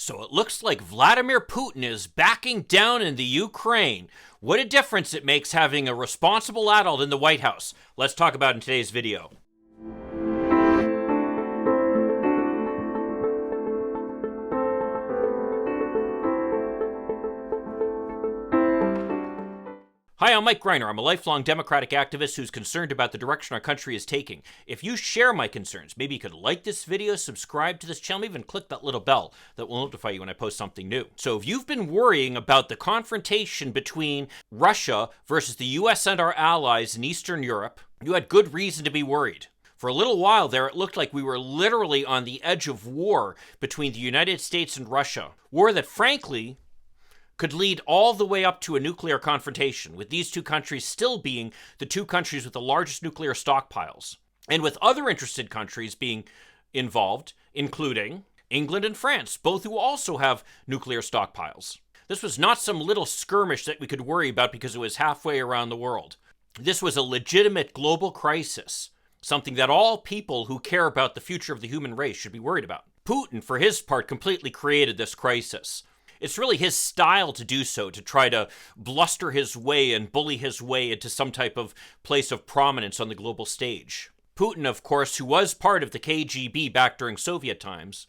So it looks like Vladimir Putin is backing down in the Ukraine. What a difference it makes having a responsible adult in the White House. Let's talk about it in today's video. Hi, I'm Mike Greiner. I'm a lifelong Democratic activist who's concerned about the direction our country is taking. If you share my concerns, maybe you could like this video, subscribe to this channel, even click that little bell that will notify you when I post something new. So if you've been worrying about the confrontation between Russia versus the US and our allies in Eastern Europe, you had good reason to be worried. For a little while there, it looked like we were literally on the edge of war between the United States and Russia. War that, frankly, could lead all the way up to a nuclear confrontation, with these two countries still being the two countries with the largest nuclear stockpiles, and with other interested countries being involved, including England and France, both who also have nuclear stockpiles. This was not some little skirmish that we could worry about because it was halfway around the world. This was a legitimate global crisis, something that all people who care about the future of the human race should be worried about. Putin, for his part, completely created this crisis. It's really his style to do so, to try to bluster his way and bully his way into some type of place of prominence on the global stage. Putin, of course, who was part of the KGB back during Soviet times,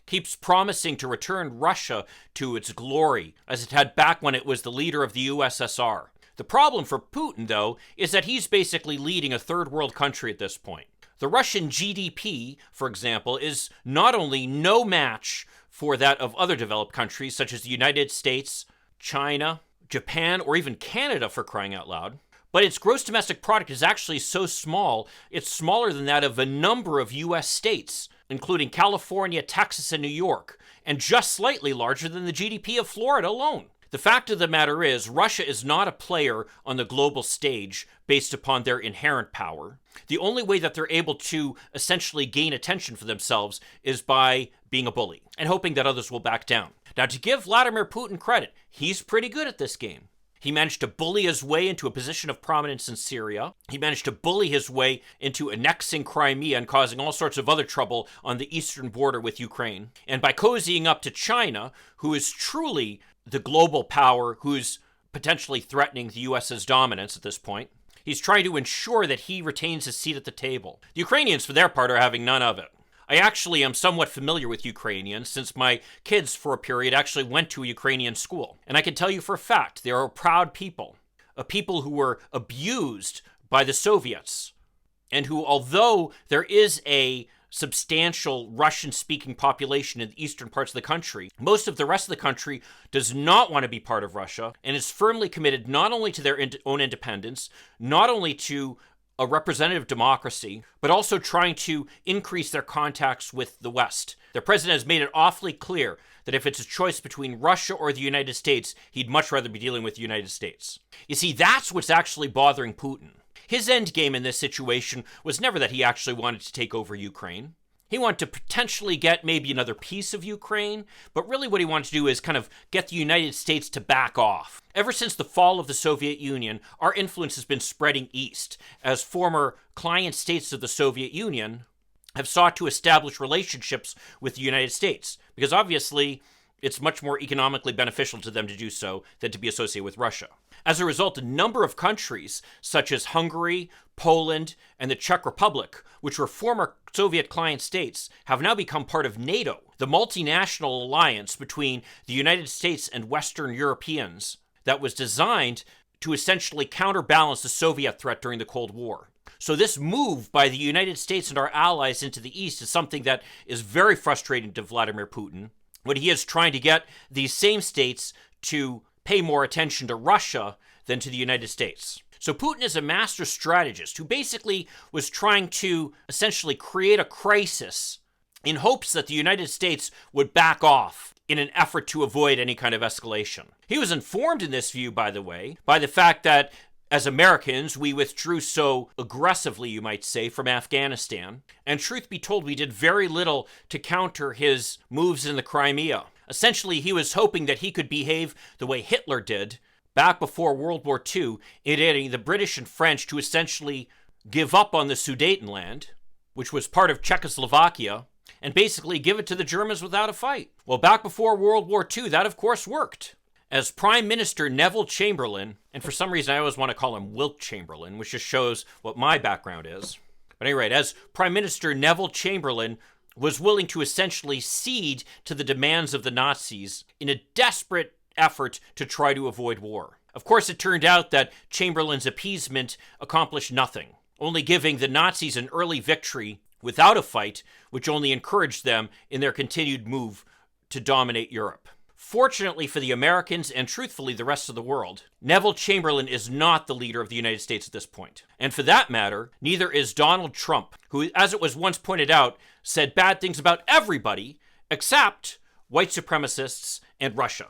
keeps promising to return Russia to its glory, as it had back when it was the leader of the USSR. The problem for Putin, though, is that he's basically leading a third world country at this point. The Russian GDP, for example, is not only no match for that of other developed countries such as the United States, China, Japan, or even Canada, for crying out loud, but its gross domestic product is actually so small, it's smaller than that of a number of US states, including California, Texas, and New York, and just slightly larger than the GDP of Florida alone. The fact of the matter is, Russia is not a player on the global stage based upon their inherent power. The only way that they're able to essentially gain attention for themselves is by being a bully and hoping that others will back down. Now, to give Vladimir Putin credit, he's pretty good at this game. He managed to bully his way into a position of prominence in Syria. He managed to bully his way into annexing Crimea and causing all sorts of other trouble on the eastern border with Ukraine. And by cozying up to China, who is truly the global power who's potentially threatening the US's dominance at this point, he's trying to ensure that he retains his seat at the table. The Ukrainians, for their part, are having none of it. I actually am somewhat familiar with Ukrainians since my kids, for a period, actually went to a Ukrainian school. And I can tell you for a fact, they are a proud people, a people who were abused by the Soviets, and who, although there is a substantial Russian-speaking population in the eastern parts of the country, most of the rest of the country does not want to be part of Russia and is firmly committed not only to their own independence, not only to a representative democracy, but also trying to increase their contacts with the West. Their president has made it awfully clear that if it's a choice between Russia or the United States, he'd much rather be dealing with the United States. You see, that's what's actually bothering Putin. His end game in this situation was never that he actually wanted to take over Ukraine. He wanted to potentially get maybe another piece of Ukraine, but really what he wanted to do is kind of get the United States to back off. Ever since the fall of the Soviet Union, our influence has been spreading east, as former client states of the Soviet Union have sought to establish relationships with the United States, because obviously it's much more economically beneficial to them to do so than to be associated with Russia. As a result, a number of countries, such as Hungary, Poland, and the Czech Republic, which were former Soviet client states, have now become part of NATO, the multinational alliance between the United States and Western Europeans that was designed to essentially counterbalance the Soviet threat during the Cold War. So this move by the United States and our allies into the East is something that is very frustrating to Vladimir Putin, when he is trying to get these same states to pay more attention to Russia than to the United States. So Putin is a master strategist who basically was trying to essentially create a crisis in hopes that the United States would back off in an effort to avoid any kind of escalation. He was informed in this view, by the way, by the fact that as Americans, we withdrew so aggressively, you might say, from Afghanistan. And truth be told, we did very little to counter his moves in the Crimea. Essentially, he was hoping that he could behave the way Hitler did back before World War II, enabling the British and French to essentially give up on the Sudetenland, which was part of Czechoslovakia, and basically give it to the Germans without a fight. Well, back before World War II, that of course worked. As Prime Minister Neville Chamberlain, and for some reason I always want to call him Wilt Chamberlain, which just shows what my background is. But anyway, as Prime Minister Neville Chamberlain was willing to essentially cede to the demands of the Nazis in a desperate effort to try to avoid war. Of course, it turned out that Chamberlain's appeasement accomplished nothing, only giving the Nazis an early victory without a fight, which only encouraged them in their continued move to dominate Europe. Fortunately for the Americans and truthfully the rest of the world, Neville Chamberlain is not the leader of the United States at this point. And for that matter, neither is Donald Trump, who, as it was once pointed out, said bad things about everybody except white supremacists and Russia.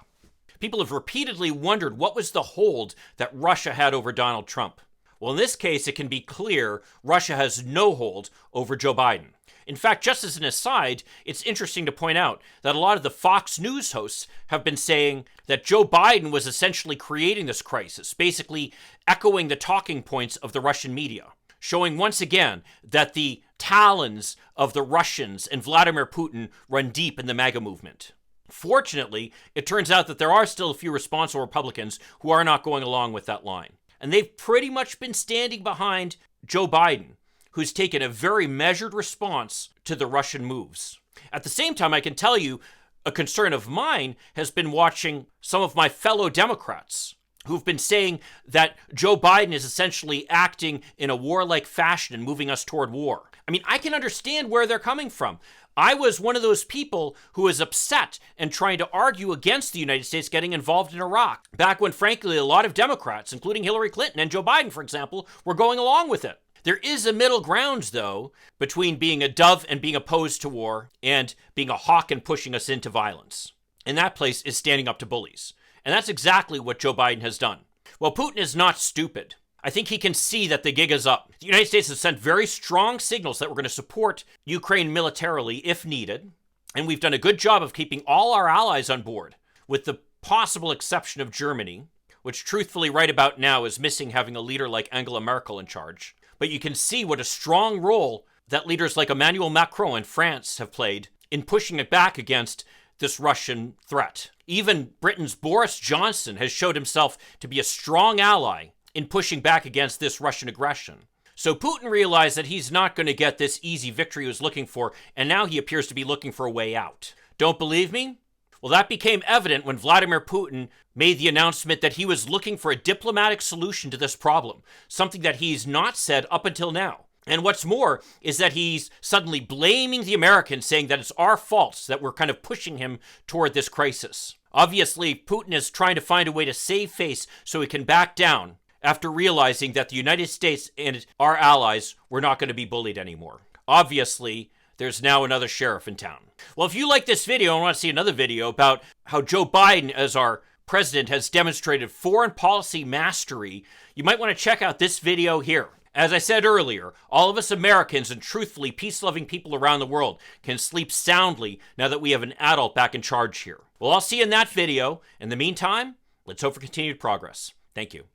People have repeatedly wondered what was the hold that Russia had over Donald Trump. Well, in this case, it can be clear Russia has no hold over Joe Biden. In fact, just as an aside, it's interesting to point out that a lot of the Fox News hosts have been saying that Joe Biden was essentially creating this crisis, basically echoing the talking points of the Russian media, showing once again that the talons of the Russians and Vladimir Putin run deep in the MAGA movement. Fortunately, it turns out that there are still a few responsible Republicans who are not going along with that line. And they've pretty much been standing behind Joe Biden, who's taken a very measured response to the Russian moves. At the same time, I can tell you, a concern of mine has been watching some of my fellow Democrats who've been saying that Joe Biden is essentially acting in a warlike fashion and moving us toward war. I mean, I can understand where they're coming from. I was one of those people who was upset and trying to argue against the United States getting involved in Iraq, back when, frankly, a lot of Democrats, including Hillary Clinton and Joe Biden, for example, were going along with it. There is a middle ground, though, between being a dove and being opposed to war and being a hawk and pushing us into violence. And that place is standing up to bullies. And that's exactly what Joe Biden has done. Well, Putin is not stupid. I think he can see that the gig is up. The United States has sent very strong signals that we're going to support Ukraine militarily if needed. And we've done a good job of keeping all our allies on board, with the possible exception of Germany, which truthfully right about now is missing having a leader like Angela Merkel in charge. But you can see what a strong role that leaders like Emmanuel Macron in France have played in pushing it back against this Russian threat. Even Britain's Boris Johnson has showed himself to be a strong ally in pushing back against this Russian aggression. So Putin realized that he's not going to get this easy victory he was looking for, and now he appears to be looking for a way out. Don't believe me? Well, that became evident when Vladimir Putin made the announcement that he was looking for a diplomatic solution to this problem, something that he's not said up until now. And what's more is that he's suddenly blaming the Americans, saying that it's our faults that we're kind of pushing him toward this crisis. Obviously, Putin is trying to find a way to save face so he can back down after realizing that the United States and our allies were not going to be bullied anymore. Obviously, there's now another sheriff in town. Well, if you like this video and want to see another video about how Joe Biden, as our president, has demonstrated foreign policy mastery, you might want to check out this video here. As I said earlier, all of us Americans and truthfully peace-loving people around the world can sleep soundly now that we have an adult back in charge here. Well, I'll see you in that video. In the meantime, let's hope for continued progress. Thank you.